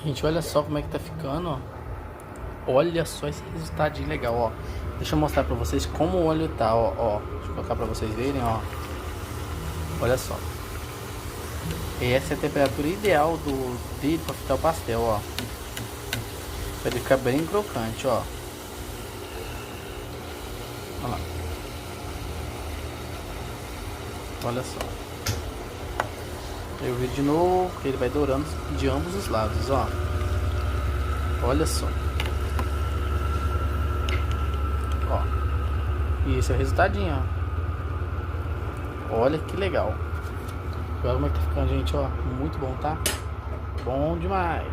Gente, olha só como é que tá ficando, ó. Olha só esse resultadinho legal, ó. Deixa eu mostrar pra vocês como o óleo tá, ó. Deixa eu colocar pra vocês verem, ó. Olha só. Essa é a temperatura ideal dele pra fritar o pastel, ó. Pra ele ficar bem crocante, ó. Olha lá. Olha só. Eu vi de novo, que ele vai dourando de ambos os lados, ó. Olha só. Ó. E esse é o resultadinho, ó. Olha que legal. Olha como é que tá ficando, gente, ó. Muito bom, tá? Bom demais.